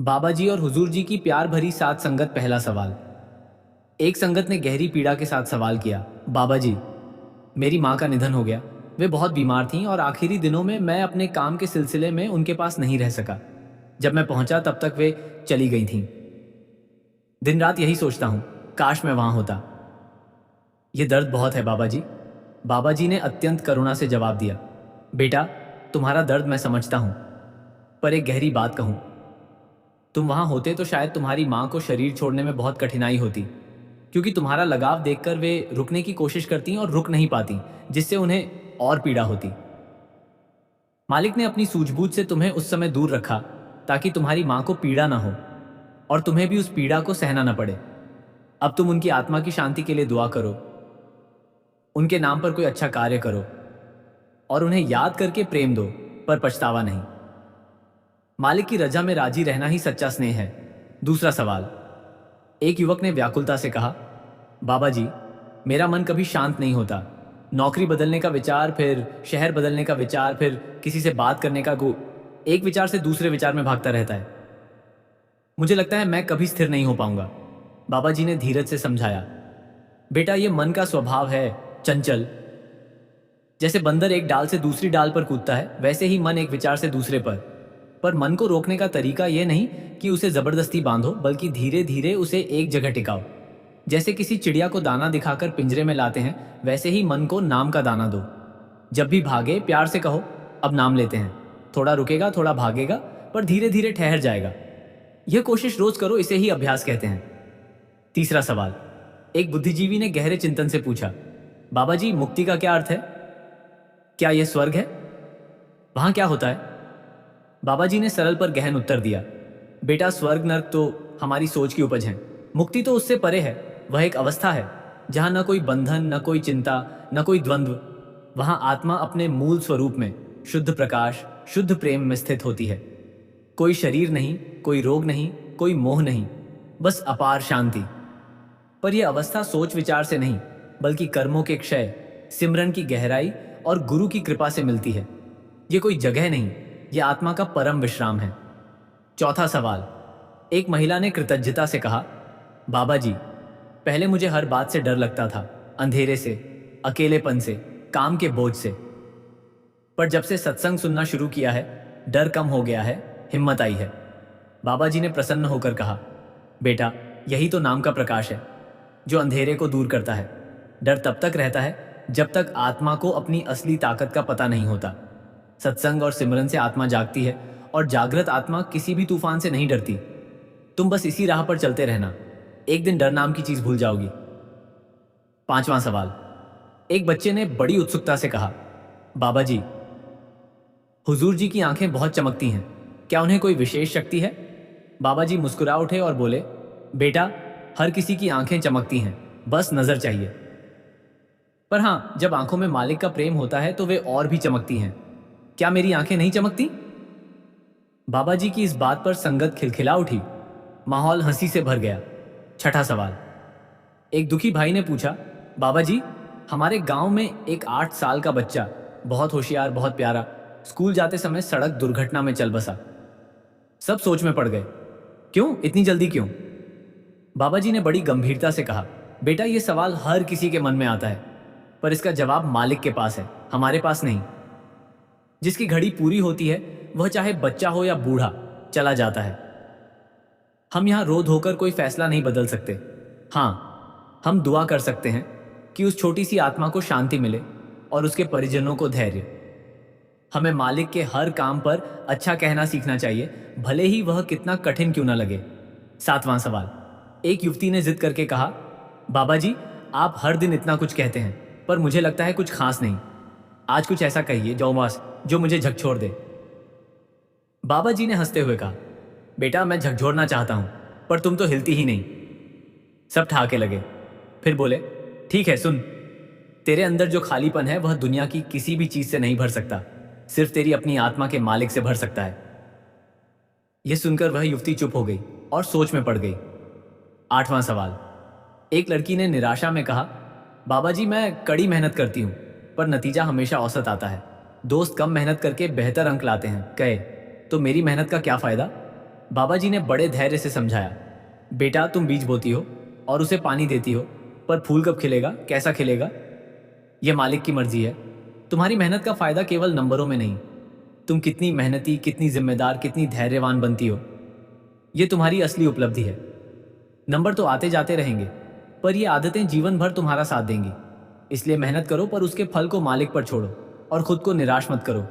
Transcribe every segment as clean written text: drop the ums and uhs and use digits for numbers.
बाबा जी और हुजूर जी की प्यार भरी सात संगत। पहला सवाल। एक संगत ने गहरी पीड़ा के साथ सवाल किया, बाबा जी, मेरी माँ का निधन हो गया। वे बहुत बीमार थीं और आखिरी दिनों में मैं अपने काम के सिलसिले में उनके पास नहीं रह सका। जब मैं पहुंचा तब तक वे चली गई थीं। दिन रात यही सोचता हूँ, काश मैं वहां होता। ये दर्द बहुत है बाबा जी। बाबा जी ने अत्यंत करुणा से जवाब दिया, बेटा, तुम्हारा दर्द मैं समझता हूँ, पर एक गहरी बात कहूँ। तुम वहां होते तो शायद तुम्हारी माँ को शरीर छोड़ने में बहुत कठिनाई होती, क्योंकि तुम्हारा लगाव देखकर वे रुकने की कोशिश करती और रुक नहीं पाती, जिससे उन्हें और पीड़ा होती। मालिक ने अपनी सूझबूझ से तुम्हें उस समय दूर रखा ताकि तुम्हारी माँ को पीड़ा ना हो और तुम्हें भी उस पीड़ा को सहना न पड़े। अब तुम उनकी आत्मा की शांति के लिए दुआ करो, उनके नाम पर कोई अच्छा कार्य करो और उन्हें याद करके प्रेम दो, पर पछतावा नहीं। मालिक की रजा में राजी रहना ही सच्चा स्नेह है। दूसरा सवाल। एक युवक ने व्याकुलता से कहा, बाबा जी, मेरा मन कभी शांत नहीं होता। नौकरी बदलने का विचार, फिर शहर बदलने का विचार, फिर किसी से बात करने का एक विचार से दूसरे विचार में भागता रहता है। मुझे लगता है मैं कभी स्थिर नहीं हो पाऊंगा। बाबा जी ने धीरज से समझाया, बेटा, ये मन का स्वभाव है, चंचल। जैसे बंदर एक डाल से दूसरी डाल पर कूदता है, वैसे ही मन एक विचार से दूसरे पर मन को रोकने का तरीका यह नहीं कि उसे जबरदस्ती बांधो, बल्कि धीरे धीरे उसे एक जगह टिकाओ। जैसे किसी चिड़िया को दाना दिखाकर पिंजरे में लाते हैं, वैसे ही मन को नाम का दाना दो। जब भी भागे प्यार से कहो, अब नाम लेते हैं। थोड़ा रुकेगा, थोड़ा भागेगा, पर धीरे धीरे ठहर जाएगा। यह कोशिश रोज करो, इसे ही अभ्यास कहते हैं। तीसरा सवाल। एक बुद्धिजीवी ने गहरे चिंतन से पूछा, बाबा जी, मुक्ति का क्या अर्थ है? क्या यह स्वर्ग है? वहां क्या होता है? बाबा जी ने सरल पर गहन उत्तर दिया, बेटा, स्वर्ग नर्क तो हमारी सोच की उपज है। मुक्ति तो उससे परे है। वह एक अवस्था है जहां न कोई बंधन, न कोई चिंता, न कोई द्वंद्व। वहां आत्मा अपने मूल स्वरूप में, शुद्ध प्रकाश, शुद्ध प्रेम में स्थित होती है। कोई शरीर नहीं, कोई रोग नहीं, कोई मोह नहीं, बस अपार शांति। पर यह अवस्था सोच विचार से नहीं, बल्कि कर्मों के क्षय, सिमरन की गहराई और गुरु की कृपा से मिलती है। यह कोई जगह नहीं, यह आत्मा का परम विश्राम है। चौथा सवाल। एक महिला ने कृतज्ञता से कहा, बाबा जी, पहले मुझे हर बात से डर लगता था, अंधेरे से, अकेलेपन से, काम के बोझ से। पर जब से सत्संग सुनना शुरू किया है, डर कम हो गया है, हिम्मत आई है। बाबा जी ने प्रसन्न होकर कहा, बेटा, यही तो नाम का प्रकाश है जो अंधेरे को दूर करता है। डर तब तक रहता है जब तक आत्मा को अपनी असली ताकत का पता नहीं होता। सत्संग और सिमरन से आत्मा जागती है और जागृत आत्मा किसी भी तूफान से नहीं डरती। तुम बस इसी राह पर चलते रहना, एक दिन डर नाम की चीज भूल जाओगी। पांचवां सवाल। एक बच्चे ने बड़ी उत्सुकता से कहा, बाबा जी, हुजूर जी की आंखें बहुत चमकती हैं, क्या उन्हें कोई विशेष शक्ति है? बाबा जी मुस्कुरा उठे और बोले, बेटा, हर किसी की आंखें चमकती हैं, बस नजर चाहिए। पर हां, जब आंखों में मालिक का प्रेम होता है तो वे और भी चमकती हैं। क्या मेरी आंखें नहीं चमकती? बाबा जी की इस बात पर संगत खिलखिला उठी। माहौल हंसी से भर गया। छठा सवाल। एक दुखी भाई ने पूछा, बाबा जी, हमारे गांव में एक 8 साल का बच्चा, बहुत होशियार, बहुत प्यारा, स्कूल जाते समय सड़क दुर्घटना में चल बसा। सब सोच में पड़ गए, क्यों, इतनी जल्दी क्यों? बाबा जी ने बड़ी गंभीरता से कहा, बेटा, यह सवाल हर किसी के मन में आता है, पर इसका जवाब मालिक के पास है, हमारे पास नहीं। जिसकी घड़ी पूरी होती है, वह चाहे बच्चा हो या बूढ़ा, चला जाता है। हम यहां रो धोकर कोई फैसला नहीं बदल सकते। हां, हम दुआ कर सकते हैं कि उस छोटी सी आत्मा को शांति मिले और उसके परिजनों को धैर्य। हमें मालिक के हर काम पर अच्छा कहना सीखना चाहिए, भले ही वह कितना कठिन क्यों ना लगे। सातवां सवाल। एक युवती ने जिद करके कहा, बाबा जी, आप हर दिन इतना कुछ कहते हैं, पर मुझे लगता है कुछ खास नहीं। आज कुछ ऐसा कहिए जो मुझे झकझोर दे। बाबा जी ने हंसते हुए कहा, बेटा, मैं झकझोरना चाहता हूं, पर तुम तो हिलती ही नहीं। सब ठहाके लगे। फिर बोले, ठीक है, सुन, तेरे अंदर जो खालीपन है वह दुनिया की किसी भी चीज से नहीं भर सकता, सिर्फ तेरी अपनी आत्मा के मालिक से भर सकता है। यह सुनकर वह युवती चुप हो गई और सोच में पड़ गई। आठवां सवाल। एक लड़की ने निराशा में कहा, बाबा जी, मैं कड़ी मेहनत करती हूं, पर नतीजा हमेशा औसत आता है। दोस्त कम मेहनत करके बेहतर अंक लाते हैं, कहे तो मेरी मेहनत का क्या फायदा? बाबा जी ने बड़े धैर्य से समझाया, बेटा तुम बीज बोती हो और उसे पानी देती हो, पर फूल कब खिलेगा, कैसा खिलेगा, यह मालिक की मर्जी है। तुम्हारी मेहनत का फायदा केवल नंबरों में नहीं, तुम कितनी मेहनती, कितनी जिम्मेदार, कितनी धैर्यवान बनती हो, यह तुम्हारी असली उपलब्धि है। नंबर तो आते जाते रहेंगे, पर ये आदतें जीवन भर तुम्हारा साथ देंगी। इसलिए मेहनत करो, पर उसके फल को मालिक पर छोड़ो और खुद को निराश मत करो।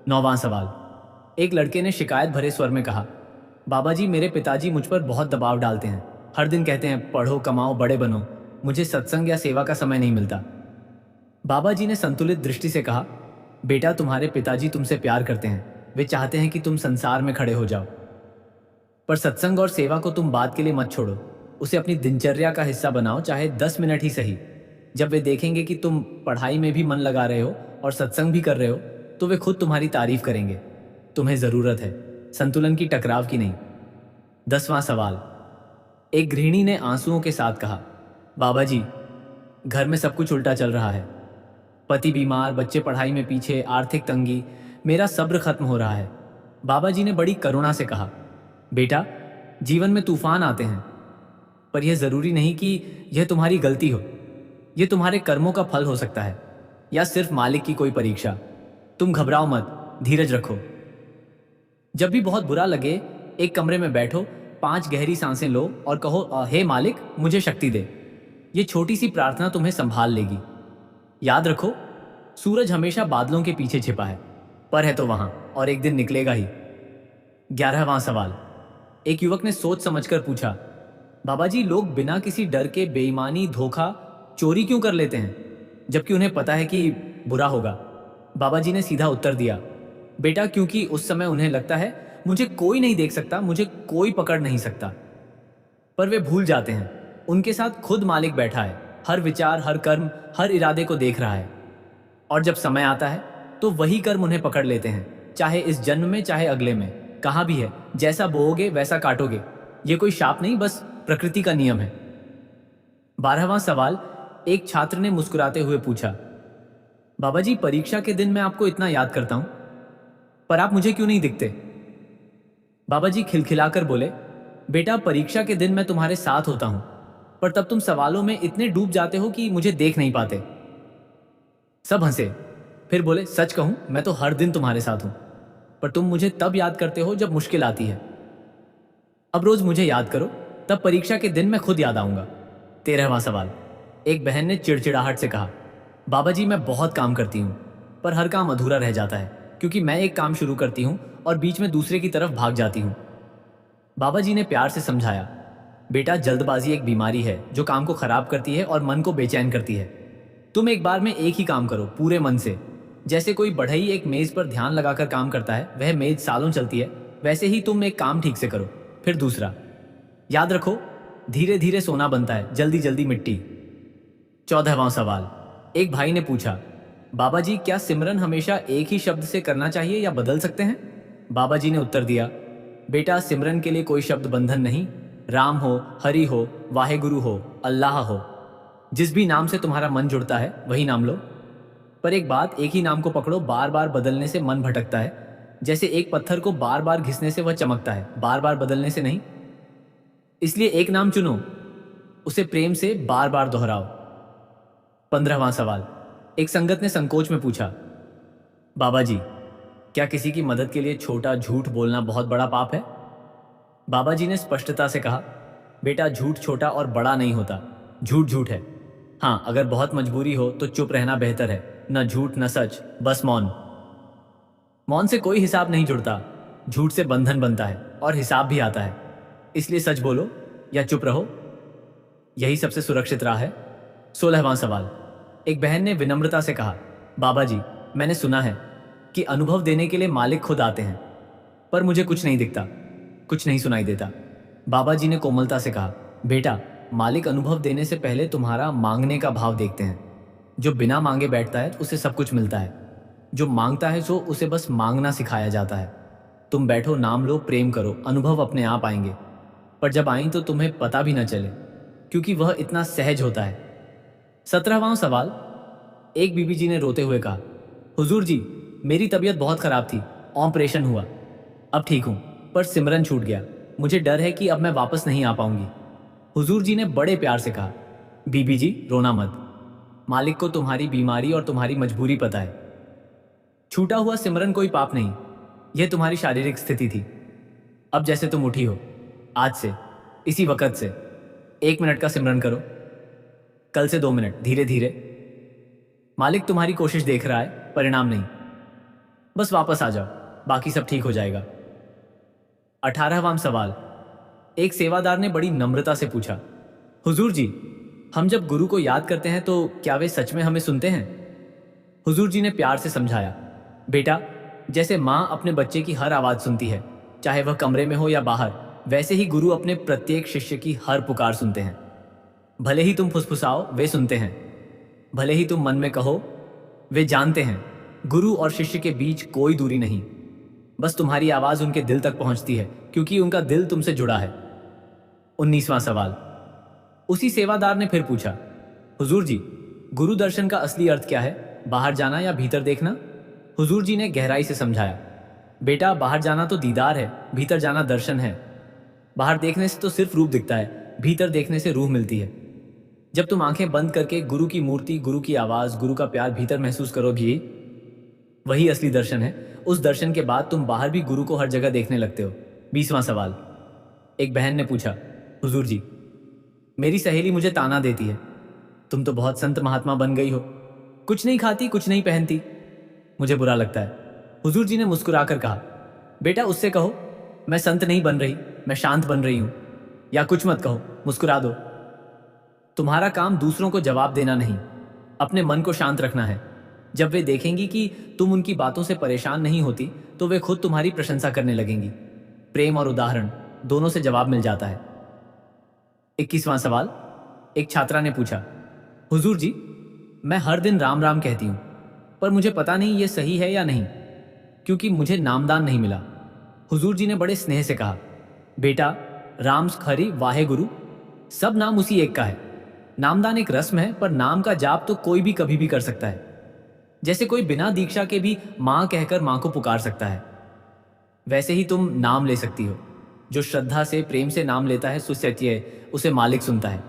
9वां सवाल। एक लड़के ने शिकायत भरे स्वर में कहा, बाबा जी मेरे पिताजी मुझ पर बहुत दबाव डालते हैं। हर दिन कहते हैं पढ़ो, कमाओ, बड़े बनो। मुझे सत्संग या सेवा का समय नहीं मिलता। बाबा जी ने संतुलित दृष्टि से कहा, बेटा तुम्हारे पिताजी तुमसे प्यार करते हैं। वे चाहते हैं कि तुम संसार में खड़े हो जाओ, पर सत्संग और सेवा को तुम बात के लिए मत छोड़ो। उसे अपनी दिनचर्या का हिस्सा बनाओ, चाहे 10 मिनट ही सही। जब वे देखेंगे कि तुम पढ़ाई में भी मन लगा रहे हो और सत्संग भी कर रहे हो, तो वे खुद तुम्हारी तारीफ करेंगे। तुम्हें जरूरत है संतुलन की, टकराव की नहीं। 10वां सवाल। एक गृहिणी ने आंसुओं के साथ कहा, बाबा जी घर में सब कुछ उल्टा चल रहा है। पति बीमार, बच्चे पढ़ाई में पीछे, आर्थिक तंगी, मेरा सब्र खत्म हो रहा है। बाबा जी ने बड़ी करुणा से कहा, बेटा जीवन में तूफान आते हैं, पर यह जरूरी नहीं कि यह तुम्हारी गलती हो। यह तुम्हारे कर्मों का फल हो सकता है या सिर्फ मालिक की कोई परीक्षा। तुम घबराओ मत, धीरज रखो। जब भी बहुत बुरा लगे, एक कमरे में बैठो, 5 गहरी सांसें लो और कहो, हे मालिक मुझे शक्ति दे। यह छोटी सी प्रार्थना तुम्हें संभाल लेगी। याद रखो, सूरज हमेशा बादलों के पीछे छिपा है, पर है तो वहां और एक दिन निकलेगा ही। 11वां सवाल। एक युवक ने सोच समझकर पूछा, बाबा जी लोग बिना किसी डर के बेईमानी, धोखा, चोरी क्यों कर लेते हैं, जबकि उन्हें पता है कि बुरा होगा। बाबा जी ने सीधा उत्तर दिया, बेटा क्योंकि उस समय उन्हें लगता है मुझे कोई नहीं देख सकता, मुझे कोई पकड़ नहीं सकता। पर वे भूल जाते हैं उनके साथ खुद मालिक बैठा है, हर विचार, हर कर्म, हर इरादे को देख रहा है। और जब समय आता है तो वही कर्म उन्हें पकड़ लेते हैं, चाहे इस जन्म में चाहे अगले में। कहाँ भी है, जैसा बोओगे वैसा काटोगे। ये कोई शाप नहीं, बस प्रकृति का नियम है। 12वां सवाल। एक छात्र ने मुस्कुराते हुए पूछा, बाबा जी परीक्षा के दिन मैं आपको इतना याद करता हूं, पर आप मुझे क्यों नहीं दिखते। बाबा जी खिलखिलाकर बोले, बेटा परीक्षा के दिन मैं तुम्हारे साथ होता हूं, पर तब तुम सवालों में इतने डूब जाते हो कि मुझे देख नहीं पाते। सब हंसे, फिर बोले, सच कहूं मैं तो हर दिन तुम्हारे साथ हूं, पर तुम मुझे तब याद करते हो जब मुश्किल आती है। अब रोज मुझे याद करो, तब परीक्षा के दिन मैं खुद याद आऊंगा। 13वां सवाल। एक बहन ने चिड़चिड़ाहट से कहा, बाबा जी मैं बहुत काम करती हूँ, पर हर काम अधूरा रह जाता है, क्योंकि मैं एक काम शुरू करती हूँ और बीच में दूसरे की तरफ भाग जाती हूँ। बाबा जी ने प्यार से समझाया, बेटा जल्दबाजी एक बीमारी है जो काम को खराब करती है और मन को बेचैन करती है। तुम एक बार में एक ही काम करो पूरे मन से। जैसे कोई बढ़ई एक मेज पर ध्यान लगाकर काम करता है, वह मेज सालों चलती है, वैसे ही तुम एक काम ठीक से करो, फिर दूसरा। याद रखो, धीरे धीरे सोना बनता है, जल्दी जल्दी मिट्टी। 14वां सवाल। एक भाई ने पूछा, बाबा जी क्या सिमरन हमेशा एक ही शब्द से करना चाहिए या बदल सकते हैं। बाबा जी ने उत्तर दिया, बेटा सिमरन के लिए कोई शब्द बंधन नहीं। राम हो, हरि हो, वाहेगुरु हो, अल्लाह हो, जिस भी नाम से तुम्हारा मन जुड़ता है वही नाम लो। पर एक बात, एक ही नाम को पकड़ो, बार बार बदलने से मन भटकता है। जैसे एक पत्थर को बार बार घिसने से वह चमकता है, बार बार बदलने से नहीं। इसलिए एक नाम चुनो, उसे प्रेम से बार बार दोहराओ। 15वां सवाल। एक संगत ने संकोच में पूछा, बाबा जी क्या किसी की मदद के लिए छोटा झूठ बोलना बहुत बड़ा पाप है। बाबा जी ने स्पष्टता से कहा, बेटा झूठ छोटा और बड़ा नहीं होता, झूठ झूठ है। हाँ, अगर बहुत मजबूरी हो तो चुप रहना बेहतर है, न झूठ न सच, बस मौन। मौन से कोई हिसाब नहीं जुड़ता, झूठ से बंधन बनता है और हिसाब भी आता है। इसलिए सच बोलो या चुप रहो, यही सबसे सुरक्षित राह है। 16वां सवाल। एक बहन ने विनम्रता से कहा, बाबा जी मैंने सुना है कि अनुभव देने के लिए मालिक खुद आते हैं, पर मुझे कुछ नहीं दिखता, कुछ नहीं सुनाई देता। बाबा जी ने कोमलता से कहा, बेटा मालिक अनुभव देने से पहले तुम्हारा मांगने का भाव देखते हैं। जो बिना मांगे बैठता है उसे सब कुछ मिलता है, जो मांगता है सो उसे बस मांगना सिखाया जाता है। तुम बैठो, नाम लो, प्रेम करो, अनुभव अपने आप आएंगे, पर जब आएं तो तुम्हें पता भी ना चले, क्योंकि वह इतना सहज होता है। 17वां सवाल। एक बीबी जी ने रोते हुए कहा, हुजूर जी मेरी तबीयत बहुत खराब थी, ऑपरेशन हुआ, अब ठीक हूं, पर सिमरन छूट गया। मुझे डर है कि अब मैं वापस नहीं आ पाऊंगी। हुजूर जी ने बड़े प्यार से कहा, बीबी जी रोना मत। मालिक को तुम्हारी बीमारी और तुम्हारी मजबूरी पता है। छूटा हुआ सिमरन कोई पाप नहीं, यह तुम्हारी शारीरिक स्थिति थी। अब जैसे तुम उठी हो, आज से, इसी वक्त से 1 मिनट का सिमरन करो, कल से 2 मिनट, धीरे धीरे। मालिक तुम्हारी कोशिश देख रहा है, परिणाम नहीं। बस वापस आ जाओ, बाकी सब ठीक हो जाएगा। 18वां सवाल। एक सेवादार ने बड़ी नम्रता से पूछा, हुजूर जी, हम जब गुरु को याद करते हैं तो क्या वे सच में हमें सुनते हैं? हुजूर जी ने प्यार से समझाया, बेटा, जैसे माँ अपने बच्चे की हर आवाज़ सुनती है, चाहे वह कमरे में हो या बाहर, वैसे ही गुरु अपने प्रत्येक शिष्य की हर पुकार सुनते हैं। भले ही तुम फुसफुसाओ, वे सुनते हैं। भले ही तुम मन में कहो, वे जानते हैं। गुरु और शिष्य के बीच कोई दूरी नहीं, बस तुम्हारी आवाज़ उनके दिल तक पहुंचती है, क्योंकि उनका दिल तुमसे जुड़ा है। 19वां सवाल। उसी सेवादार ने फिर पूछा, हुजूर जी, गुरु दर्शन का असली अर्थ क्या है? बाहर जाना या भीतर देखना? हुजूर जी ने गहराई से समझाया, बेटा, बाहर जाना तो दीदार है, भीतर जाना दर्शन है। बाहर देखने से तो सिर्फ रूप दिखता है, भीतर देखने से रूह मिलती है। जब तुम आंखें बंद करके गुरु की मूर्ति, गुरु की आवाज़, गुरु का प्यार भीतर महसूस करोगी, वही असली दर्शन है। उस दर्शन के बाद तुम बाहर भी गुरु को हर जगह देखने लगते हो। 20वां सवाल। एक बहन ने पूछा, हुजूर जी, मेरी सहेली मुझे ताना देती है, तुम तो बहुत संत महात्मा बन गई हो, कुछ नहीं खाती, कुछ नहीं पहनती, मुझे बुरा लगता है। हुजूर जी ने मुस्कुराकर कहा, बेटा, उससे कहो मैं संत नहीं बन रही, मैं शांत बन रही हूं। या कुछ मत कहो, मुस्कुरा दो। तुम्हारा काम दूसरों को जवाब देना नहीं, अपने मन को शांत रखना है। जब वे देखेंगी कि तुम उनकी बातों से परेशान नहीं होती, तो वे खुद तुम्हारी प्रशंसा करने लगेंगी। प्रेम और उदाहरण दोनों से जवाब मिल जाता है। 21वां सवाल। एक छात्रा ने पूछा, हुजूर जी, मैं हर दिन राम राम कहती हूं, पर मुझे पता नहीं ये सही है या नहीं, क्योंकि मुझे नामदान नहीं मिला। हुजूर जी ने बड़े स्नेह से कहा, बेटा, राम खरी वाहे गुरु, सब नाम उसी एक का है। नामदान एक रस्म है, पर नाम का जाप तो कोई भी कभी भी कर सकता है। जैसे कोई बिना दीक्षा के भी मां कहकर मां को पुकार सकता है, वैसे ही तुम नाम ले सकती हो। जो श्रद्धा से, प्रेम से नाम लेता है, सुसत्य, उसे मालिक सुनता है।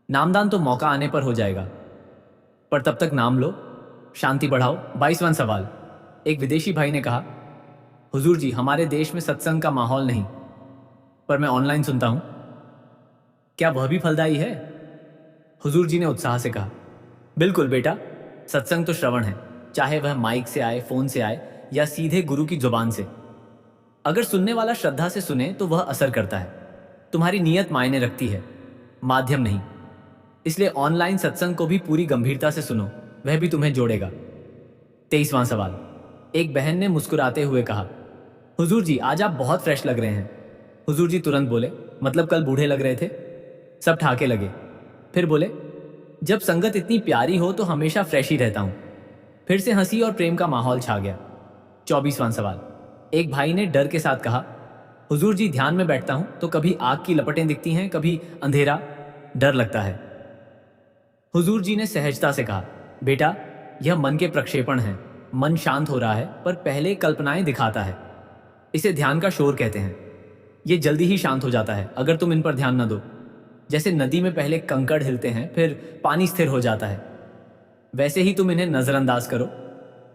नामदान तो मौका आने पर हो जाएगा, पर तब तक नाम लो, शांति बढ़ाओ। 22वां सवाल। एक विदेशी भाई ने कहा, हुजूर जी, हमारे देश में सत्संग का माहौल नहीं, पर मैं ऑनलाइन सुनता हूं, क्या वह भी फलदायी है? हुजूर जी ने उत्साह से कहा, बिल्कुल बेटा, सत्संग तो श्रवण है, चाहे वह माइक से आए, फोन से आए या सीधे गुरु की जुबान से। अगर सुनने वाला श्रद्धा से सुने तो वह असर करता है। तुम्हारी नीयत मायने रखती है, माध्यम नहीं। इसलिए ऑनलाइन सत्संग को भी पूरी गंभीरता से सुनो, वह भी तुम्हें जोड़ेगा। 23वां सवाल। एक बहन ने मुस्कुराते हुए कहा, हुजूर जी, आज आप बहुत फ्रेश लग रहे हैं। हुजूर जी तुरंत बोले, मतलब कल बूढ़े लग रहे थे? सब ठाके लगे। फिर बोले, जब संगत इतनी प्यारी हो तो हमेशा फ्रेश ही रहता हूं। फिर से हंसी और प्रेम का माहौल छा गया। 24वां सवाल। एक भाई ने डर के साथ कहा, हुजूर जी, ध्यान में बैठता हूं तो कभी आग की लपटें दिखती हैं, कभी अंधेरा, डर लगता है। हुजूर जी ने सहजता से कहा, बेटा, यह मन के प्रक्षेपण है। मन शांत हो रहा है, पर पहले कल्पनाएं दिखाता है। इसे ध्यान का शोर कहते हैं। यह जल्दी ही शांत हो जाता है अगर तुम इन पर ध्यान न दो। जैसे नदी में पहले कंकड़ हिलते हैं, फिर पानी स्थिर हो जाता है, वैसे ही तुम इन्हें नजरअंदाज करो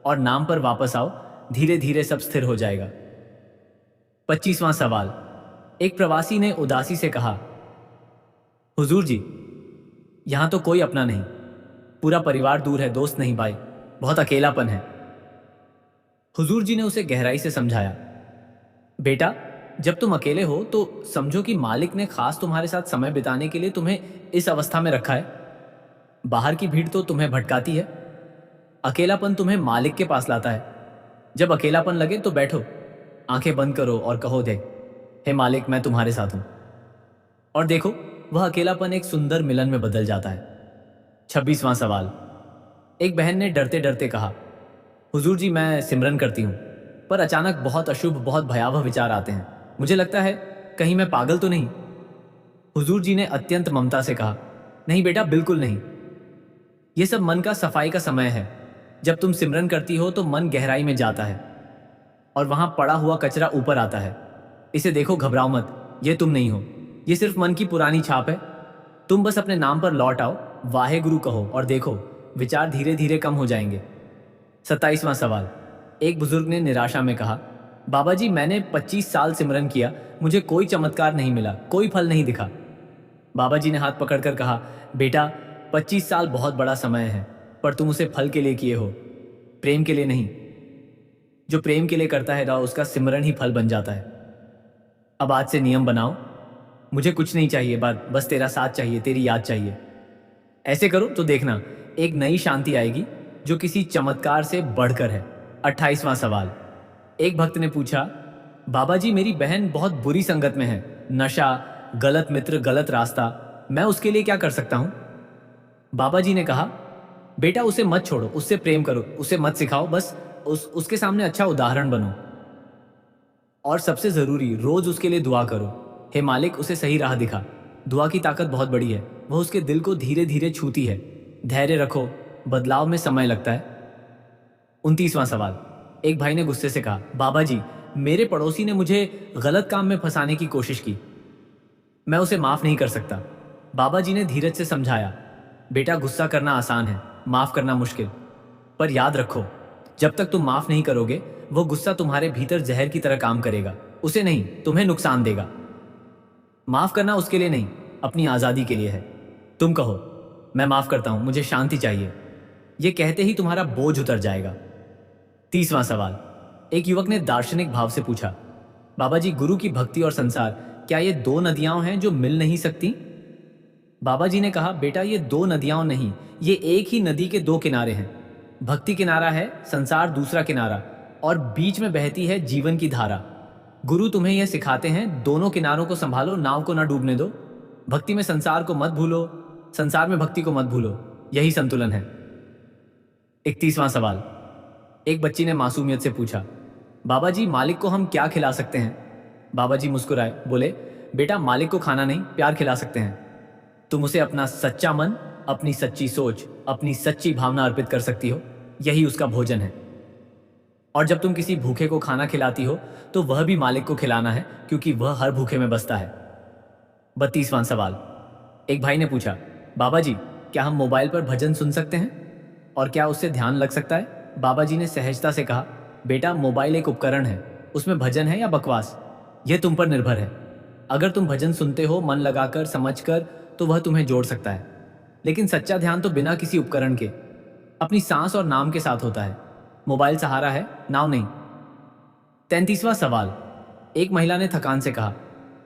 और नाम पर वापस आओ, धीरे धीरे सब स्थिर हो जाएगा। 25वां सवाल। एक प्रवासी ने उदासी से कहा, हुजूर जी, यहां तो कोई अपना नहीं, पूरा परिवार दूर है, दोस्त नहीं भाई, बहुत अकेलापन है। हुजूर जी ने उसे गहराई से समझाया, बेटा, जब तुम अकेले हो तो समझो कि मालिक ने खास तुम्हारे साथ समय बिताने के लिए तुम्हें इस अवस्था में रखा है। बाहर की भीड़ तो तुम्हें भटकाती है, अकेलापन तुम्हें मालिक के पास लाता है। जब अकेलापन लगे तो बैठो, आंखें बंद करो और कहो दे, हे मालिक, मैं तुम्हारे साथ हूं। और देखो, वह अकेलापन एक सुंदर मिलन में बदल जाता है। 26वां सवाल। एक बहन ने डरते डरते कहा, हुजूर जी, मैं सिमरन करती हूं, पर अचानक बहुत अशुभ, बहुत भयावह विचार आते हैं। मुझे लगता है कहीं मैं पागल तो नहीं। हुजूर जी ने अत्यंत ममता से कहा, नहीं बेटा, बिल्कुल नहीं। यह सब मन का सफाई का समय है। जब तुम सिमरन करती हो तो मन गहराई में जाता है और वहां पड़ा हुआ कचरा ऊपर आता है। इसे देखो, घबराओ मत, ये तुम नहीं हो। ये सिर्फ मन की पुरानी छाप है। तुम बस अपने नाम पर लौट आओ, वाहे गुरु कहो और देखो, विचार धीरे धीरे कम हो जाएंगे। 27वां सवाल। एक बुजुर्ग ने निराशा में कहा, बाबा जी मैंने 25 साल सिमरन किया, मुझे कोई चमत्कार नहीं मिला, कोई फल नहीं दिखा। बाबा जी ने हाथ पकड़कर कहा, बेटा 25 साल बहुत बड़ा समय है, पर तुम उसे फल के लिए किए हो, प्रेम के लिए नहीं। जो प्रेम के लिए करता है ना, उसका सिमरन ही फल बन जाता है। अब आज से नियम बनाओ, मुझे कुछ नहीं चाहिए, बस तेरा साथ चाहिए, तेरी याद चाहिए। ऐसे करो तो देखना, एक नई शांति आएगी जो किसी चमत्कार से बढ़कर है। 28वां सवाल। एक भक्त ने पूछा, बाबा जी मेरी बहन बहुत बुरी संगत में है, नशा, गलत मित्र, गलत रास्ता, मैं उसके लिए क्या कर सकता हूं? बाबा जी ने कहा, बेटा उसे मत छोड़ो, उससे प्रेम करो, उसे मत सिखाओ, बस उसके सामने अच्छा उदाहरण बनो। और सबसे जरूरी, रोज उसके लिए दुआ करो, हे मालिक उसे सही राह दिखा। दुआ की ताकत बहुत बड़ी है, वह उसके दिल को धीरे धीरे छूती है। धैर्य रखो, बदलाव में समय लगता है। 29वां सवाल। एक भाई ने गुस्से से कहा, बाबा जी मेरे पड़ोसी ने मुझे गलत काम में फंसाने की कोशिश की, मैं उसे माफ नहीं कर सकता। बाबा जी ने धीरज से समझाया, बेटा गुस्सा करना आसान है, माफ करना मुश्किल। पर याद रखो, जब तक तुम माफ नहीं करोगे, वो गुस्सा तुम्हारे भीतर जहर की तरह काम करेगा, उसे नहीं, तुम्हें नुकसान देगा। माफ करना उसके लिए नहीं, अपनी आजादी के लिए है। तुम कहो, मैं माफ करता हूं, मुझे शांति चाहिए। यह कहते ही तुम्हारा बोझ उतर जाएगा। 30वां सवाल। एक युवक ने दार्शनिक भाव से पूछा, बाबा जी गुरु की भक्ति और संसार, क्या ये दो नदियां हैं जो मिल नहीं सकती? बाबा जी ने कहा, बेटा ये दो नदियां नहीं, ये एक ही नदी के दो किनारे हैं। भक्ति किनारा है, संसार दूसरा किनारा, और बीच में बहती है जीवन की धारा। गुरु तुम्हें यह सिखाते हैं, दोनों किनारों को संभालो, नाव को ना डूबने दो। भक्ति में संसार को मत भूलो, संसार में भक्ति को मत भूलो, यही संतुलन है। 31वां सवाल। एक बच्ची ने मासूमियत से पूछा, बाबा जी मालिक को हम क्या खिला सकते हैं? बाबा जी मुस्कुराए, बोले, बेटा मालिक को खाना नहीं, प्यार खिला सकते हैं। तुम उसे अपना सच्चा मन, अपनी सच्ची सोच, अपनी सच्ची भावना अर्पित कर सकती हो, यही उसका भोजन है। और जब तुम किसी भूखे को खाना खिलाती हो तो वह भी मालिक को खिलाना है, क्योंकि वह हर भूखे में बसता है। 32वां सवाल। एक भाई ने पूछा, बाबा जी क्या हम मोबाइल पर भजन सुन सकते हैं, और क्या उससे ध्यान लग सकता है? बाबा जी ने सहजता से कहा, बेटा मोबाइल एक उपकरण है, उसमें भजन है या बकवास, यह तुम पर निर्भर है। अगर तुम भजन सुनते हो मन लगाकर, समझकर, तो वह तुम्हें जोड़ सकता है। लेकिन सच्चा ध्यान तो बिना किसी उपकरण के, अपनी सांस और नाम के साथ होता है। मोबाइल सहारा है, नाव नहीं। 33वां सवाल। एक महिला ने थकान से कहा,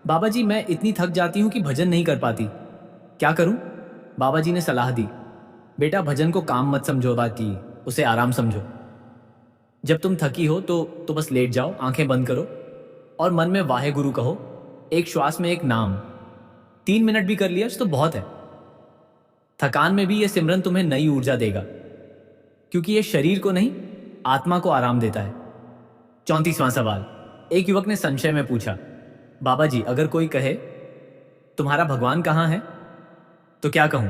बाबा जी मैं इतनी थक जाती हूं कि भजन नहीं कर पाती, क्या करूं? बाबा जी ने सलाह दी, बेटा भजन को काम मत समझो, बाकी उसे आराम समझो। जब तुम थकी हो तो बस लेट जाओ, आंखें बंद करो और मन में वाहे गुरु कहो, एक श्वास में एक नाम। 3 मिनट भी कर लिया तो बहुत है। थकान में भी यह सिमरन तुम्हें नई ऊर्जा देगा, क्योंकि यह शरीर को नहीं, आत्मा को आराम देता है। 34वां सवाल। एक युवक ने संशय में पूछा, बाबा जी अगर कोई कहे तुम्हारा भगवान कहाँ है, तो क्या कहूं?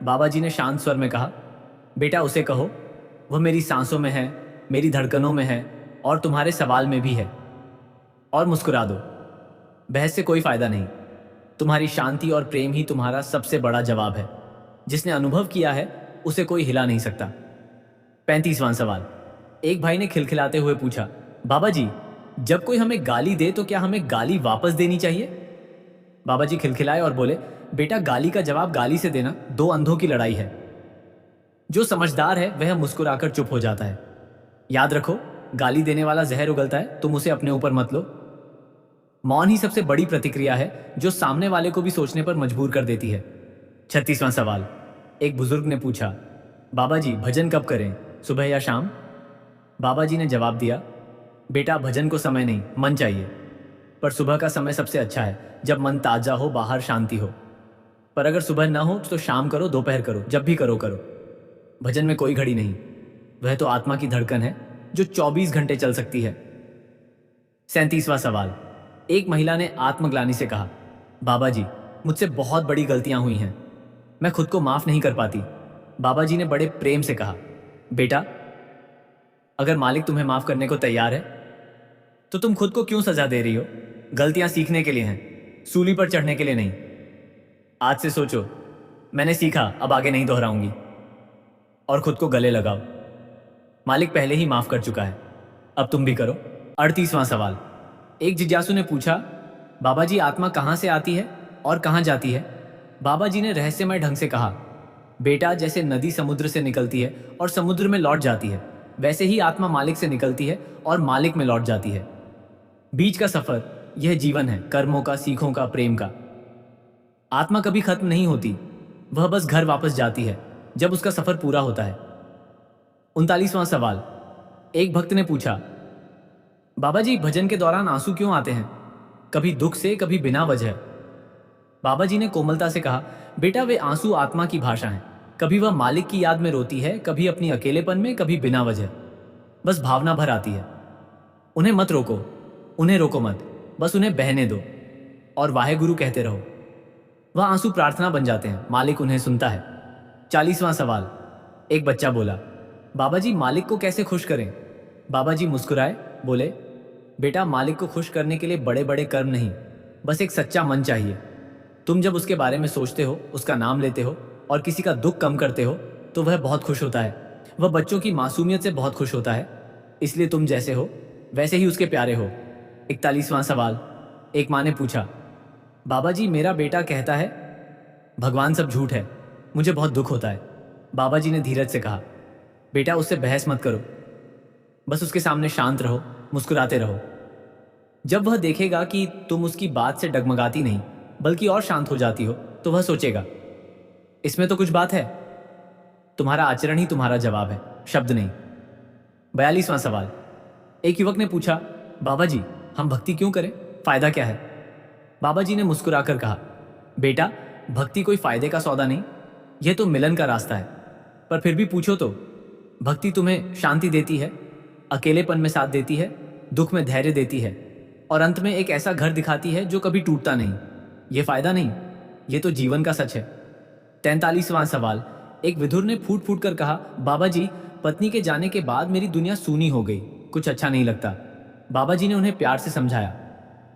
बाबा जी ने शांत स्वर में कहा, बेटा उसे कहो, वह मेरी सांसों में है, मेरी धड़कनों में है, और तुम्हारे सवाल में भी है। और मुस्कुरा दो, बहस से कोई फायदा नहीं। तुम्हारी शांति और प्रेम ही तुम्हारा सबसे बड़ा जवाब है। जिसने अनुभव किया है उसे कोई हिला नहीं सकता। 35वां सवाल। एक भाई ने खिलखिलाते हुए पूछा, बाबा जी जब कोई हमें गाली दे तो क्या हमें गाली वापस देनी चाहिए? बाबा जी खिलखिलाए और बोले, बेटा गाली का जवाब गाली से देना दो अंधों की लड़ाई है। जो समझदार है वह मुस्कुराकर चुप हो जाता है। याद रखो, गाली देने वाला जहर उगलता है, तुम उसे अपने ऊपर मत लो। मौन ही सबसे बड़ी प्रतिक्रिया है जो सामने वाले को भी सोचने पर मजबूर कर देती है। 36वां सवाल। एक बुजुर्ग ने पूछा, बाबा जी भजन कब करें, सुबह या शाम? बाबा जी ने जवाब दिया, बेटा भजन को समय नहीं, मन चाहिए। पर सुबह का समय सबसे अच्छा है, जब मन ताजा हो, बाहर शांति हो। पर अगर सुबह ना हो तो शाम करो, दोपहर करो, जब भी करो करो। भजन में कोई घड़ी नहीं, वह तो आत्मा की धड़कन है जो 24 घंटे चल सकती है। 37वां सवाल। एक महिला ने आत्मग्लानि से कहा, बाबा जी मुझसे बहुत बड़ी गलतियां हुई हैं, मैं खुद को माफ नहीं कर पाती। बाबा जी ने बड़े प्रेम से कहा, बेटा अगर मालिक तुम्हें माफ करने को तैयार है तो तुम खुद को क्यों सजा दे रही हो? गलतियां सीखने के लिए हैं, सूली पर चढ़ने के लिए नहीं। आज से सोचो, मैंने सीखा, अब आगे नहीं दोहराऊंगी। और खुद को गले लगाओ, मालिक पहले ही माफ कर चुका है, अब तुम भी करो। 38वां सवाल। एक जिज्ञासु ने पूछा, बाबा जी आत्मा कहाँ से आती है और कहाँ जाती है? बाबा जी ने रहस्यमय ढंग से कहा, बेटा जैसे नदी समुद्र से निकलती है और समुद्र में लौट जाती है, वैसे ही आत्मा मालिक से निकलती है और मालिक में लौट जाती है। बीच का सफर यह जीवन है, कर्मों का, सीखों का, प्रेम का। आत्मा कभी खत्म नहीं होती, वह बस घर वापस जाती है जब उसका सफर पूरा होता है। 39वां सवाल। एक भक्त ने पूछा, बाबा जी भजन के दौरान आंसू क्यों आते हैं? कभी दुख से, कभी बिना वजह। बाबा जी ने कोमलता से कहा, बेटा वे आंसू आत्मा की भाषा हैं। कभी वह मालिक की याद में रोती है, कभी अपनी अकेलेपन में, कभी बिना वजह, बस भावना भर आती है। उन्हें मत रोको, उन्हें रोको मत, बस उन्हें बहने दो और वाहे गुरु कहते रहो। वह आंसू प्रार्थना बन जाते हैं, मालिक उन्हें सुनता है। 40वां सवाल। एक बच्चा बोला, बाबा जी मालिक को कैसे खुश करें? बाबा जी मुस्कुराए, बोले, बेटा मालिक को खुश करने के लिए बड़े बड़े कर्म नहीं, बस एक सच्चा मन चाहिए। तुम जब उसके बारे में सोचते हो, उसका नाम लेते हो और किसी का दुख कम करते हो तो वह बहुत खुश होता है। वह बच्चों की मासूमियत से बहुत खुश होता है, इसलिए तुम जैसे हो वैसे ही उसके प्यारे हो। 41वां सवाल। एक माँ ने पूछा, बाबा जी मेरा बेटा कहता है भगवान सब झूठ है, मुझे बहुत दुख होता है। बाबा जी ने धीरज से कहा, बेटा उससे बहस मत करो, बस उसके सामने शांत रहो, मुस्कुराते रहो। जब वह देखेगा कि तुम उसकी बात से डगमगाती नहीं बल्कि और शांत हो जाती हो तो वह सोचेगा, इसमें तो कुछ बात है। तुम्हारा आचरण ही तुम्हारा जवाब है, शब्द नहीं। 42वां सवाल। एक युवक ने पूछा, बाबा जी हम भक्ति क्यों करें, फायदा क्या है? बाबा जी ने मुस्कुराकर कहा, बेटा भक्ति कोई फायदे का सौदा नहीं, यह तो मिलन का रास्ता है। पर फिर भी पूछो तो, भक्ति तुम्हें शांति देती है, अकेलेपन में साथ देती है, दुख में धैर्य देती है और अंत में एक ऐसा घर दिखाती है जो कभी टूटता नहीं। ये फायदा नहीं, ये तो जीवन का सच है। 43वां सवाल। एक विधुर ने फूट फूट कर कहा, बाबा जी पत्नी के जाने के बाद मेरी दुनिया सूनी हो गई, कुछ अच्छा नहीं लगता। बाबा जी ने उन्हें प्यार से समझाया,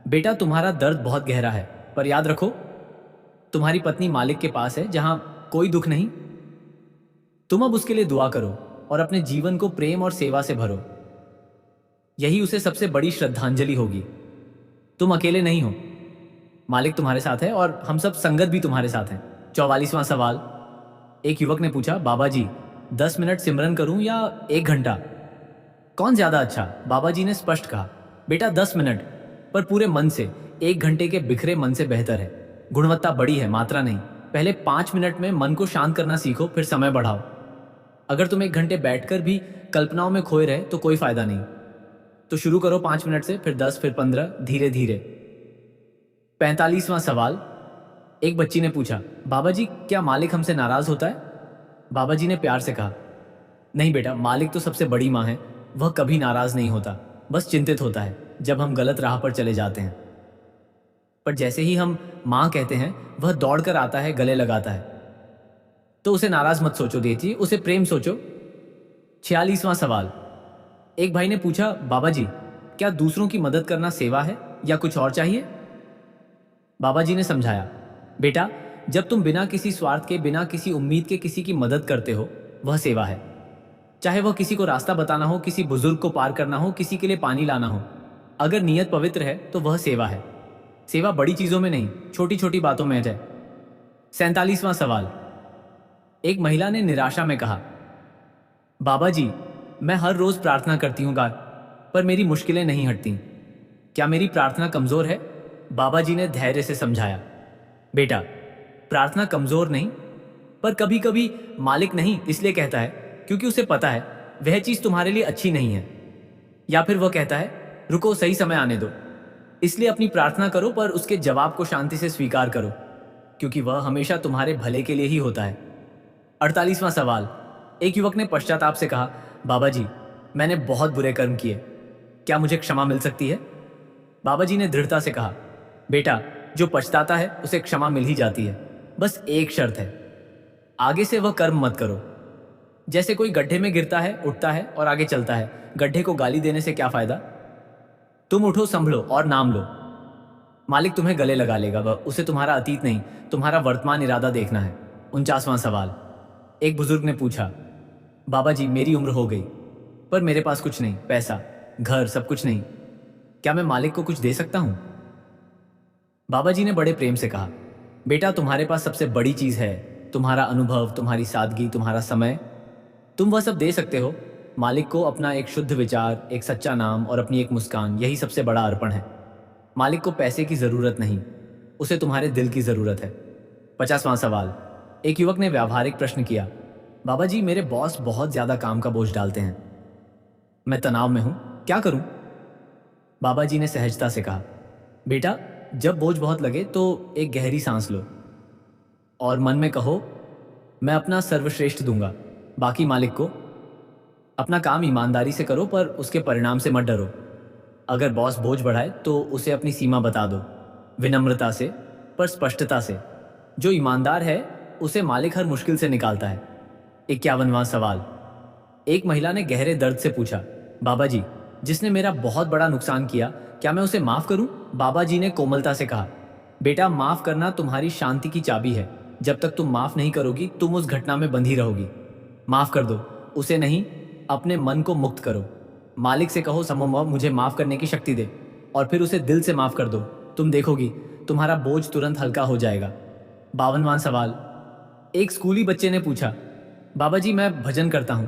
बेटा तुम्हारा दर्द बहुत गहरा है, पर याद रखो तुम्हारी पत्नी मालिक के पास है जहां कोई दुख नहीं। तुम अब उसके लिए दुआ करो और अपने जीवन को प्रेम और सेवा से भरो, यही उसे सबसे बड़ी श्रद्धांजलि होगी। तुम अकेले नहीं हो, मालिक तुम्हारे साथ है और हम सब संगत भी तुम्हारे साथ हैं। 44वां सवाल। एक युवक ने पूछा, बाबा जी 10 मिनट सिमरन करूं या 1 घंटा, कौन ज्यादा अच्छा? बाबा जी ने स्पष्ट कहा, बेटा 10 मिनट, पर पूरे मन से। 1 घंटे के बिखरे मन से बेहतर है। गुणवत्ता बड़ी है, मात्रा नहीं। पहले 5 मिनट में मन को शांत करना सीखो, फिर समय बढ़ाओ। अगर तुम 1 घंटे बैठकर भी कल्पनाओं में खोए रहे तो कोई फायदा नहीं। तो शुरू करो 5 मिनट से, फिर 10, फिर 15, धीरे धीरे। 45वां सवाल। एक बच्ची ने पूछा, बाबा जी क्या मालिक हमसे नाराज होता है? बाबा जी ने प्यार से कहा, नहीं बेटा, मालिक तो सबसे बड़ी माँ है, वह कभी नाराज नहीं होता, बस चिंतित होता है जब हम गलत राह पर चले जाते हैं। पर जैसे ही हम माँ कहते हैं वह दौड़कर आता है, गले लगाता है। तो उसे नाराज मत सोचो, देखिए उसे प्रेम सोचो। 46वां सवाल। एक भाई ने पूछा, बाबा जी क्या दूसरों की मदद करना सेवा है या कुछ और चाहिए? बाबा जी ने समझाया, बेटा जब तुम बिना किसी स्वार्थ के, बिना किसी उम्मीद के किसी की मदद करते हो, वह सेवा है। चाहे वह किसी को रास्ता बताना हो, किसी बुजुर्ग को पार करना हो, किसी के लिए पानी लाना हो, अगर नीयत पवित्र है तो वह सेवा है। सेवा बड़ी चीजों में नहीं, छोटी छोटी बातों में है। 47वां सवाल। एक महिला ने निराशा में कहा, बाबा जी मैं हर रोज प्रार्थना करती हूँ पर मेरी मुश्किलें नहीं हटती, क्या मेरी प्रार्थना कमजोर है? बाबा जी ने धैर्य से समझाया, बेटा प्रार्थना कमजोर नहीं, पर कभी कभी मालिक नहीं इसलिए कहता है क्योंकि उसे पता है वह चीज तुम्हारे लिए अच्छी नहीं है, या फिर वह कहता है रुको सही समय आने दो। इसलिए अपनी प्रार्थना करो पर उसके जवाब को शांति से स्वीकार करो, क्योंकि वह हमेशा तुम्हारे भले के लिए ही होता है। 48वां सवाल। एक युवक ने पश्चाताप से कहा, बाबा जी मैंने बहुत बुरे कर्म किए, क्या मुझे क्षमा मिल सकती है? बाबा जी ने दृढ़ता से कहा, बेटा जो पछताता है उसे क्षमा मिल ही जाती है, बस एक शर्त है, आगे से वह कर्म मत करो। जैसे कोई गड्ढे में गिरता है, उठता है और आगे चलता है, गड्ढे को गाली देने से क्या फायदा? तुम उठो, संभलो और नाम लो। मालिक तुम्हें गले लगा लेगा, वह उसे तुम्हारा अतीत नहीं, तुम्हारा वर्तमान इरादा देखना है। 49वां सवाल। एक बुजुर्ग ने पूछा, बाबा जी मेरी उम्र हो गई, पर मेरे पास कुछ नहीं, पैसा, घर, सब कुछ नहीं। क्या मैं मालिक को कुछ दे सकता हूं? बाबा जी ने बड़े प्रेम से कहा, बेटा तुम्हारे पास सबसे बड़ी चीज है, तुम्हारा अनुभव, तुम्हारी सादगी, तुम्हारा समय। तुम वह सब दे सकते हो। मालिक को अपना एक शुद्ध विचार, एक सच्चा नाम और अपनी एक मुस्कान, यही सबसे बड़ा अर्पण है। मालिक को पैसे की जरूरत नहीं, उसे तुम्हारे दिल की जरूरत है। 50वां सवाल। एक युवक ने व्यावहारिक प्रश्न किया, बाबा जी मेरे बॉस बहुत ज्यादा काम का बोझ डालते हैं, मैं तनाव में हूं, क्या करूं? बाबा जी ने सहजता से कहा, बेटा जब बोझ बहुत लगे तो एक गहरी सांस लो और मन में कहो, मैं अपना सर्वश्रेष्ठ दूंगा, बाकी मालिक को। अपना काम ईमानदारी से करो, पर उसके परिणाम से मत डरो। अगर बॉस बोझ बढ़ाए तो उसे अपनी सीमा बता दो, विनम्रता से पर स्पष्टता से। जो ईमानदार है उसे मालिक हर मुश्किल से निकालता है। 51वां सवाल। एक महिला ने गहरे दर्द से पूछा, बाबा जी जिसने मेरा बहुत बड़ा नुकसान किया, क्या मैं उसे माफ करूं? बाबा जी ने कोमलता से कहा, बेटा माफ करना तुम्हारी शांति की चाबी है। जब तक तुम माफ नहीं करोगी तुम उस घटना में बंधी रहोगी। माफ कर दो, उसे नहीं, अपने मन को मुक्त करो। मालिक से कहो, समोमा मुझे माफ करने की शक्ति दे, और फिर उसे दिल से माफ कर दो। तुम देखोगी तुम्हारा बोझ तुरंत हल्का हो जाएगा। 52वां सवाल। एक स्कूली बच्चे ने पूछा, बाबा जी मैं भजन करता हूं,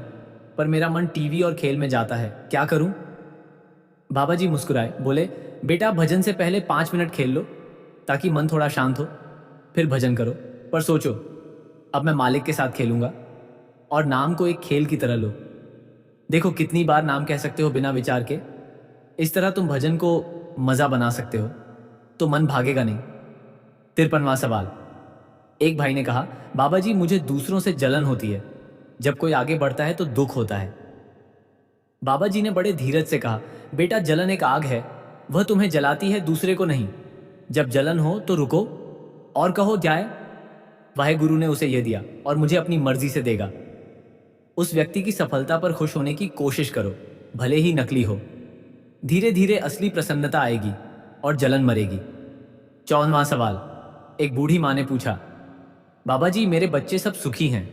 पर मेरा मन टीवी और खेल में जाता है, क्या करूं? बाबा जी मुस्कुराए, बोले, बेटा भजन से पहले 5 मिनट खेल लो ताकि मन थोड़ा शांत हो, फिर भजन करो। पर सोचो, अब मैं मालिक के साथ खेलूंगा, और नाम को एक खेल की तरह लो। देखो कितनी बार नाम कह सकते हो बिना विचार के। इस तरह तुम भजन को मजा बना सकते हो, तो मन भागेगा नहीं। 53वां सवाल। एक भाई ने कहा, बाबा जी मुझे दूसरों से जलन होती है, जब कोई आगे बढ़ता है तो दुख होता है। बाबा जी ने बड़े धीरज से कहा, बेटा जलन एक आग है, वह तुम्हें जलाती है, दूसरे को नहीं। जब जलन हो तो रुको और कहो जाए, वाहे गुरु ने उसे यह दिया और मुझे अपनी मर्जी से देगा। उस व्यक्ति की सफलता पर खुश होने की कोशिश करो, भले ही नकली हो। धीरे धीरे असली प्रसन्नता आएगी और जलन मरेगी। 54वां सवाल। एक बूढ़ी माँ ने पूछा, बाबा जी मेरे बच्चे सब सुखी हैं,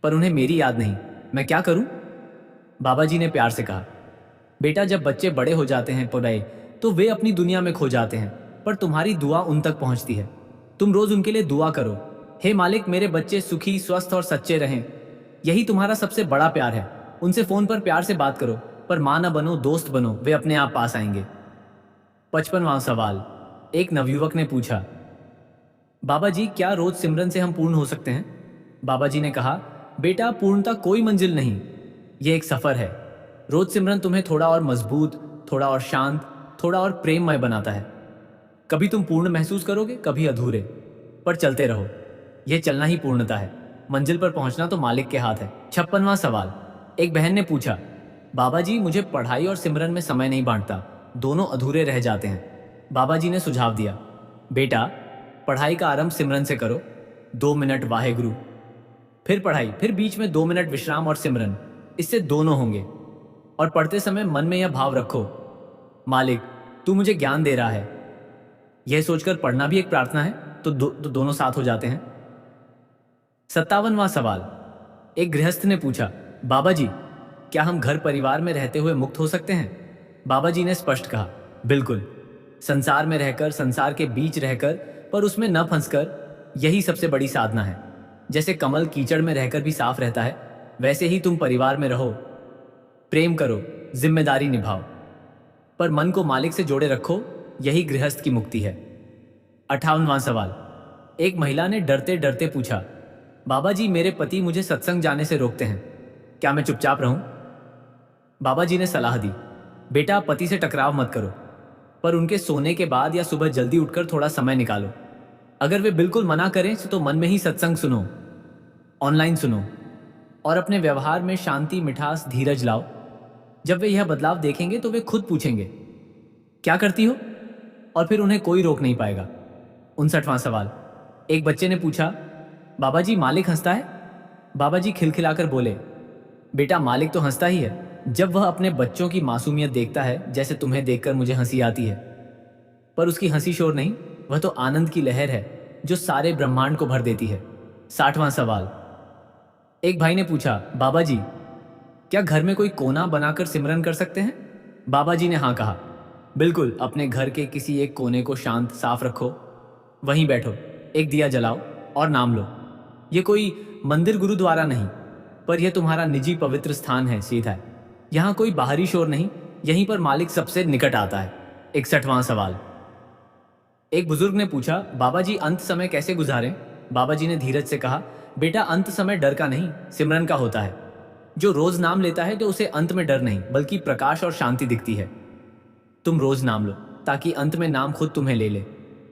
पर उन्हें मेरी याद नहीं, मैं क्या करूं? बाबा जी ने प्यार से कहा, बेटा जब बच्चे बड़े हो जाते हैं पुरए, तो वे अपनी दुनिया में खो जाते हैं, पर तुम्हारी दुआ उन तक पहुंचती है। तुम रोज उनके लिए दुआ करो, हे मालिक मेरे बच्चे सुखी, स्वस्थ और सच्चे रहें। यही तुम्हारा सबसे बड़ा प्यार है। उनसे फोन पर प्यार से बात करो, पर मां न बनो, दोस्त बनो, वे अपने आप पास आएंगे। 55वां सवाल। एक नवयुवक ने पूछा, बाबा जी क्या रोज सिमरन से हम पूर्ण हो सकते हैं? बाबा जी ने कहा, बेटा पूर्णता कोई मंजिल नहीं, यह एक सफर है। रोज सिमरन तुम्हें थोड़ा और मजबूत, थोड़ा और शांत, थोड़ा और प्रेममय बनाता है। कभी तुम पूर्ण महसूस करोगे, कभी अधूरे, पर चलते रहो, यह चलना ही पूर्णता है। मंजिल पर पहुंचना तो मालिक के हाथ है। 56वां सवाल। एक बहन ने पूछा, बाबा जी मुझे पढ़ाई और सिमरन में समय नहीं बांटता, दोनों अधूरे रह जाते हैं। बाबा जी ने सुझाव दिया, बेटा पढ़ाई का आरंभ सिमरन से करो, 2 मिनट वाहे गुरु, फिर पढ़ाई, फिर बीच में 2 मिनट विश्राम और सिमरन, इससे दोनों होंगे। और पढ़ते समय मन में यह भाव रखो, मालिक तू मुझे ज्ञान दे रहा है। यह सोचकर पढ़ना भी एक प्रार्थना है, तो दोनों साथ हो जाते हैं। 57वां सवाल। एक गृहस्थ ने पूछा, बाबा जी क्या हम घर परिवार में रहते हुए मुक्त हो सकते हैं? बाबा जी ने स्पष्ट कहा, बिल्कुल। संसार में रहकर, संसार के बीच रहकर, पर उसमें न फंसकर, यही सबसे बड़ी साधना है। जैसे कमल कीचड़ में रहकर भी साफ रहता है, वैसे ही तुम परिवार में रहो, प्रेम करो, जिम्मेदारी निभाओ, पर मन को मालिक से जोड़े रखो, यही गृहस्थ की मुक्ति है। 58वां सवाल। एक महिला ने डरते डरते पूछा, बाबा जी मेरे पति मुझे सत्संग जाने से रोकते हैं, क्या मैं चुपचाप रहूं? बाबा जी ने सलाह दी, बेटा पति से टकराव मत करो, पर उनके सोने के बाद या सुबह जल्दी उठकर थोड़ा समय निकालो। अगर वे बिल्कुल मना करें तो मन में ही सत्संग सुनो, ऑनलाइन सुनो, और अपने व्यवहार में शांति, मिठास, धीरज लाओ। जब वे यह बदलाव देखेंगे तो वे खुद पूछेंगे, क्या करती हो? और फिर उन्हें कोई रोक नहीं पाएगा। 59वां सवाल। एक बच्चे ने पूछा, बाबा जी मालिक हंसता है? बाबा जी खिलखिलाकर बोले, बेटा मालिक तो हंसता ही है, जब वह अपने बच्चों की मासूमियत देखता है, जैसे तुम्हें देखकर मुझे हंसी आती है। पर उसकी हंसी शोर नहीं, वह तो आनंद की लहर है जो सारे ब्रह्मांड को भर देती है। 60वां सवाल। एक भाई ने पूछा, बाबा जी क्या घर में कोई कोना बनाकर सिमरन कर सकते हैं? बाबा जी ने हाँ कहा। बिल्कुल, अपने घर के किसी एक कोने को शांत साफ रखो, वहीं बैठो, एक दिया जलाओ और नाम लो। ये कोई मंदिर गुरुद्वारा नहीं, पर यह तुम्हारा निजी पवित्र स्थान है। सीधा है, यहाँ कोई बाहरी शोर नहीं, यहीं पर मालिक सबसे निकट आता है। 61वां सवाल। एक बुजुर्ग ने पूछा, बाबा जी अंत समय कैसे गुजारें? बाबा जी ने धीरज से कहा, बेटा अंत समय डर का नहीं, सिमरन का होता है। जो रोज नाम लेता है तो उसे अंत में डर नहीं बल्कि प्रकाश और शांति दिखती है। तुम रोज नाम लो ताकि अंत में नाम खुद तुम्हें ले ले।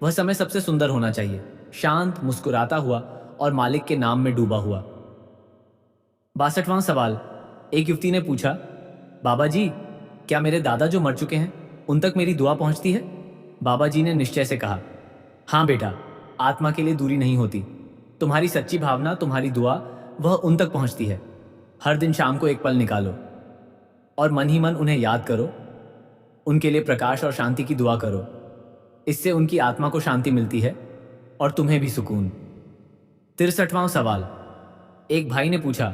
वह समय सबसे सुंदर होना चाहिए, शांत, मुस्कुराता हुआ और मालिक के नाम में डूबा हुआ। 62वां सवाल। एक युवती ने पूछा, बाबा जी क्या मेरे दादा जो मर चुके हैं उन तक मेरी दुआ पहुंचती है? बाबा जी ने निश्चय से कहा, हाँ बेटा, आत्मा के लिए दूरी नहीं होती। तुम्हारी सच्ची भावना, तुम्हारी दुआ, वह उन तक पहुंचती है। हर दिन शाम को एक पल निकालो और मन ही मन उन्हें याद करो, उनके लिए प्रकाश और शांति की दुआ करो। इससे उनकी आत्मा को शांति मिलती है और तुम्हें भी सुकून। 63वां सवाल। एक भाई ने पूछा,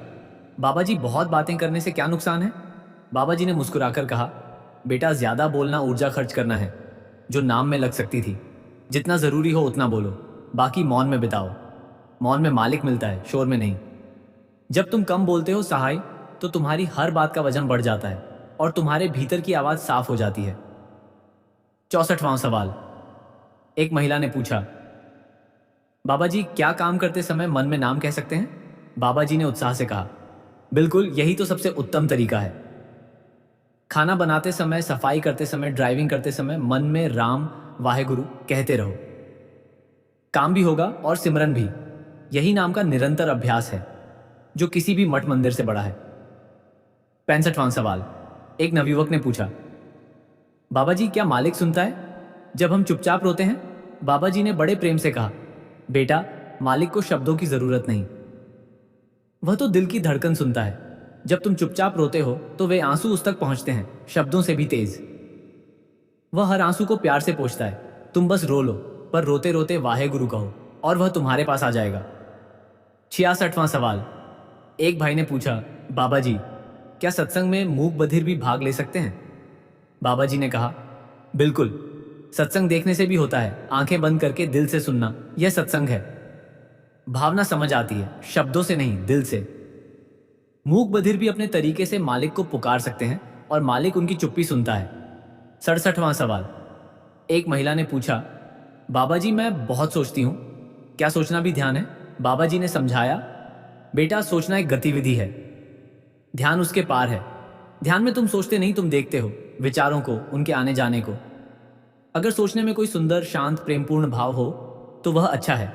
बाबा जी बहुत बातें करने से क्या नुकसान है? बाबा जी ने मुस्कुराकर कहा, बेटा ज्यादा बोलना ऊर्जा खर्च करना है जो नाम में लग सकती थी। जितना जरूरी हो उतना बोलो, बाकी मौन में बिताओ। मौन में मालिक मिलता है, शोर में नहीं। जब तुम कम बोलते हो सहाय, तो तुम्हारी हर बात का वजन बढ़ जाता है और तुम्हारे भीतर की आवाज साफ हो जाती है। 64वां सवाल। एक महिला ने पूछा, बाबा जी क्या काम करते समय मन में नाम कह सकते हैं? बाबा जी ने उत्साह से कहा, बिल्कुल, यही तो सबसे उत्तम तरीका है। खाना बनाते समय, सफाई करते समय, ड्राइविंग करते समय मन में राम वाहेगुरु कहते रहो। काम भी होगा और सिमरन भी। यही नाम का निरंतर अभ्यास है जो किसी भी मठ मंदिर से बड़ा है। 65वां सवाल। एक नवयुवक ने पूछा, बाबा जी क्या मालिक सुनता है जब हम चुपचाप रोते हैं? बाबा जी ने बड़े प्रेम से कहा, बेटा मालिक को शब्दों की जरूरत नहीं, वह तो दिल की धड़कन सुनता है। जब तुम चुपचाप रोते हो तो वे आंसू उस तक पहुंचते हैं, शब्दों से भी तेज। वह हर आंसू को प्यार से पोंछता है। तुम बस रो लो, पर रोते रोते वाहे गुरु कहो और वह तुम्हारे पास आ जाएगा। 66वां सवाल। एक भाई ने पूछा, बाबा जी क्या सत्संग में मूक बधिर भी भाग ले सकते हैं? बाबा जी ने कहा, बिल्कुल, सत्संग देखने से भी होता है, आंखें बंद करके दिल से सुनना, यह सत्संग है। भावना समझ आती है, शब्दों से नहीं, दिल से। मूक बधिर भी अपने तरीके से मालिक को पुकार सकते हैं और मालिक उनकी चुप्पी सुनता है। 67वां सवाल। एक महिला ने पूछा, बाबा जी मैं बहुत सोचती हूँ, क्या सोचना भी ध्यान है? बाबा जी ने समझाया, बेटा सोचना एक गतिविधि है, ध्यान उसके पार है। ध्यान में तुम सोचते नहीं, तुम देखते हो विचारों को, उनके आने जाने को। अगर सोचने में कोई सुंदर, शांत, प्रेमपूर्ण भाव हो तो वह अच्छा है,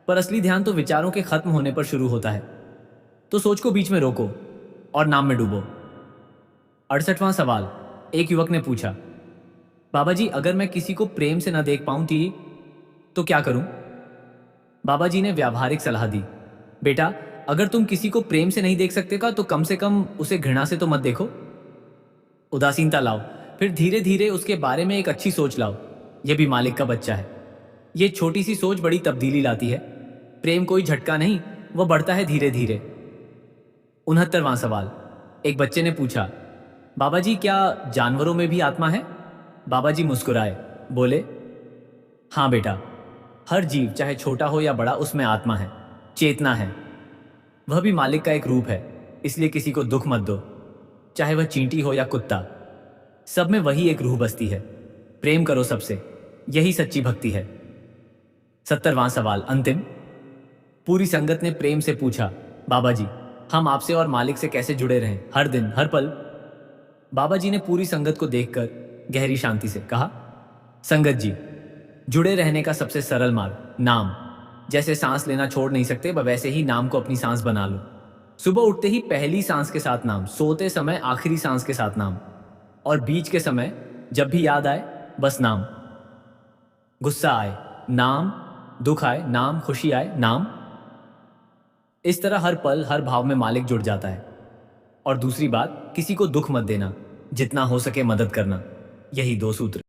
पर असली ध्यान तो विचारों के खत्म होने पर शुरू होता है। तो सोच को बीच में रोको और नाम में डूबो। 68वां सवाल। एक युवक ने पूछा, बाबा जी अगर मैं किसी को प्रेम से न देख पाऊं तो क्या करूं? बाबा जी ने व्यावहारिक सलाह दी, बेटा अगर तुम किसी को प्रेम से नहीं देख सकते का तो कम से कम उसे घृणा से तो मत देखो। उदासीनता लाओ, फिर धीरे धीरे उसके बारे में एक अच्छी सोच लाओ। यह भी मालिक का बच्चा है। यह छोटी सी सोच बड़ी तब्दीली लाती है। प्रेम कोई झटका नहीं, वह बढ़ता है धीरे धीरे। 69वां सवाल। एक बच्चे ने पूछा, बाबा जी क्या जानवरों में भी आत्मा है? बाबा जी मुस्कुराए, बोले, हाँ बेटा, हर जीव चाहे छोटा हो या बड़ा उसमें आत्मा है, चेतना है। वह भी मालिक का एक रूप है, इसलिए किसी को दुख मत दो, चाहे वह चींटी हो या कुत्ता। सब में वही एक रूह बसती है। प्रेम करो सबसे, यही सच्ची भक्ति है। 70वां सवाल अंतिम। पूरी संगत ने प्रेम से पूछा, बाबा जी हम आपसे और मालिक से कैसे जुड़े रहें, हर दिन हर पल? बाबा जी ने पूरी संगत को देखकर गहरी शांति से कहा, संगत जी जुड़े रहने का सबसे सरल मार्ग नाम। जैसे सांस लेना छोड़ नहीं सकते, वैसे ही नाम को अपनी सांस बना लो। सुबह उठते ही पहली सांस के साथ नाम, सोते समय आखिरी सांस के साथ नाम, और बीच के समय जब भी याद आए बस नाम। गुस्सा आए नाम, दुख आए नाम, खुशी आए नाम। इस तरह हर पल हर भाव में मालिक जुड़ जाता है। और दूसरी बात, किसी को दुख मत देना, जितना हो सके मदद करना। यही 2 सूत्र।